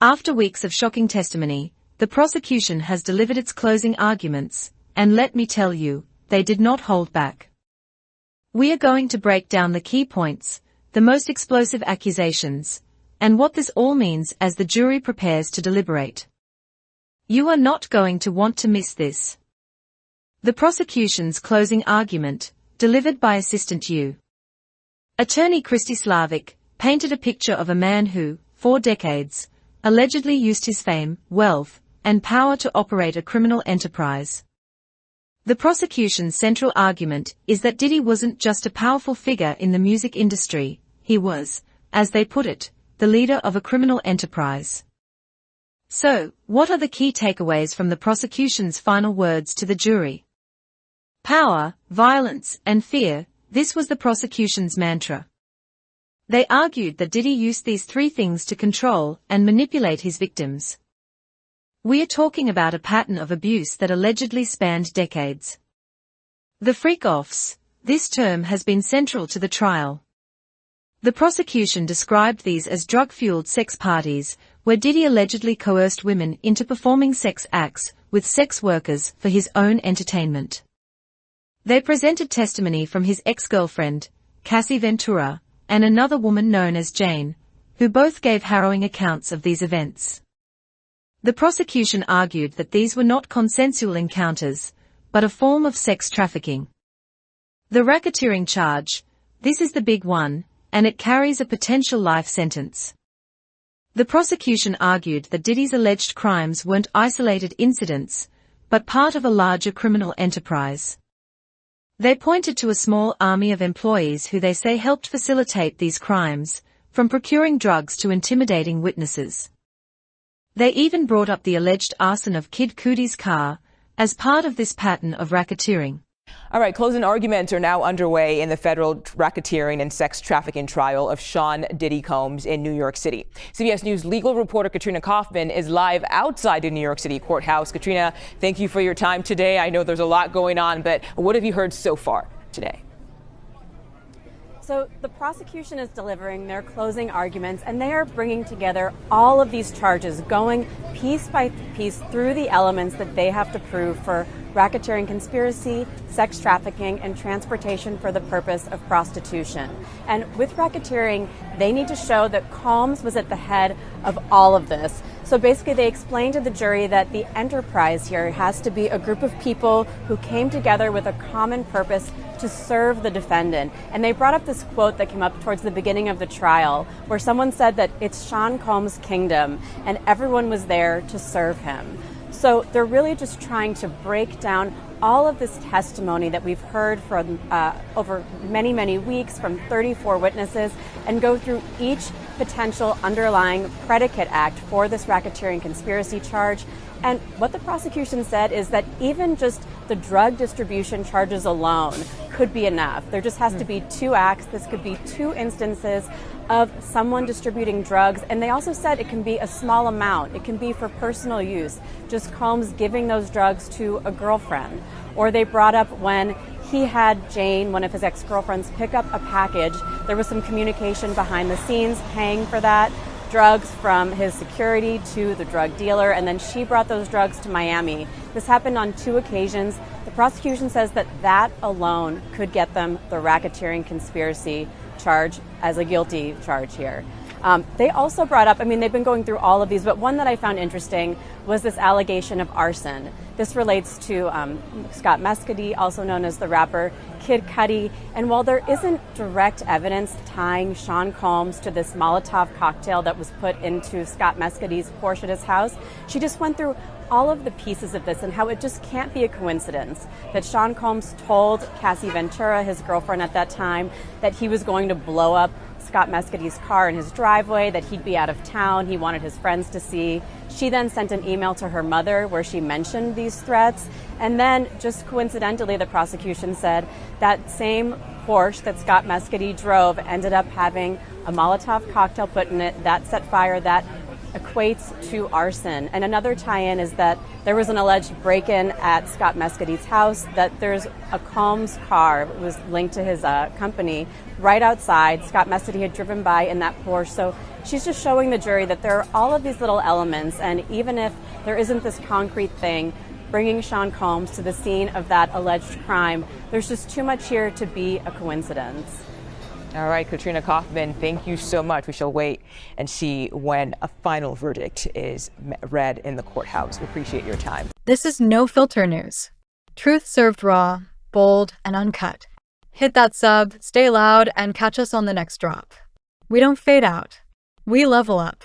After weeks of shocking testimony, the prosecution has delivered its closing arguments, and let me tell you, they did not hold back. We are going to break down the key points, the most explosive accusations, and what this all means as the jury prepares to deliberate. You are not going to want to miss this. The prosecution's closing argument, delivered by Assistant U. Attorney Christy Slavic, painted a picture of a man who, for decades, allegedly used his fame, wealth, and power to operate a criminal enterprise. The prosecution's central argument is that Diddy wasn't just a powerful figure in the music industry, he was, as they put it, the leader of a criminal enterprise. So, what are the key takeaways from the prosecution's final words to the jury? Power, violence, and fear, this was the prosecution's mantra. They argued that Diddy used these three things to control and manipulate his victims. We are talking about a pattern of abuse that allegedly spanned decades. The freak-offs, this term has been central to the trial. The prosecution described these as drug-fueled sex parties, where Diddy allegedly coerced women into performing sex acts with sex workers for his own entertainment. They presented testimony from his ex-girlfriend, Cassie Ventura, and another woman known as Jane, who both gave harrowing accounts of these events. The prosecution argued that these were not consensual encounters, but a form of sex trafficking. The racketeering charge, this is the big one, and it carries a potential life sentence. The prosecution argued that Diddy's alleged crimes weren't isolated incidents, but part of a larger criminal enterprise. They pointed to a small army of employees who they say helped facilitate these crimes, from procuring drugs to intimidating witnesses. They even brought up the alleged arson of Kid Cudi's car, as part of this pattern of racketeering. All right, closing arguments are now underway in the federal racketeering and sex trafficking trial of Sean Diddy Combs in New York City. CBS News legal reporter Katrina Kaufman is live outside the New York City courthouse. Katrina, thank you for your time today. I know there's a lot going on, but what have you heard so far today? So the prosecution is delivering their closing arguments, and they are bringing together all of these charges, going piece by piece through the elements that they have to prove for racketeering conspiracy, sex trafficking, and transportation for the purpose of prostitution. And with racketeering, they need to show that Combs was at the head of all of this. So basically, they explained to the jury that the enterprise here has to be a group of people who came together with a common purpose to serve the defendant. And they brought up this quote that came up towards the beginning of the trial, where someone said that it's Sean Combs' kingdom, and everyone was there to serve him. So they're really just trying to break down all of this testimony that we've heard from over many, many weeks from 34 witnesses and go through each potential underlying predicate act for this racketeering conspiracy charge. And what the prosecution said is that even just the drug distribution charges alone could be enough. There just has to be two acts. This could be two instances of someone distributing drugs. And they also said it can be a small amount. It can be for personal use, just Combs giving those drugs to a girlfriend. Or they brought up when he had Jane, one of his ex-girlfriends, pick up a package. There was some communication behind the scenes paying for that. Drugs from his security to the drug dealer, and then she brought those drugs to Miami. This happened on 2 occasions. The prosecution says that that alone could get them the racketeering conspiracy charge as a guilty charge here. They also brought up, they've been going through all of these, but one that I found interesting was this allegation of arson. This relates to Scott Mescudi, also known as the rapper Kid Cudi. And while there isn't direct evidence tying Sean Combs to this Molotov cocktail that was put into Scott Mescudi's Porsche at his house, she just went through all of the pieces of this and how it just can't be a coincidence that Sean Combs told Cassie Ventura, his girlfriend at that time, that he was going to blow up Scott Mescudi's car in his driveway, that he'd be out of town, he wanted his friends to see. She then sent an email to her mother where she mentioned these threats. And then, just coincidentally, the prosecution said that same Porsche that Scott Mescudi drove ended up having a Molotov cocktail put in it. That set fire. That equates to arson. And another tie-in is that there was an alleged break-in at Scott Mescady's house, that there's a Combs car, it was linked to his company, right outside. Scott Mescady had driven by in that Porsche. So she's just showing the jury that there are all of these little elements, and even if there isn't this concrete thing, bringing Sean Combs to the scene of that alleged crime, there's just too much here to be a coincidence. All right, Katrina Kaufman, thank you so much. We shall wait and see when a final verdict is read in the courthouse. We appreciate your time. This is No Filter News. Truth served raw, bold, and uncut. Hit that sub, stay loud, and catch us on the next drop. We don't fade out. We level up.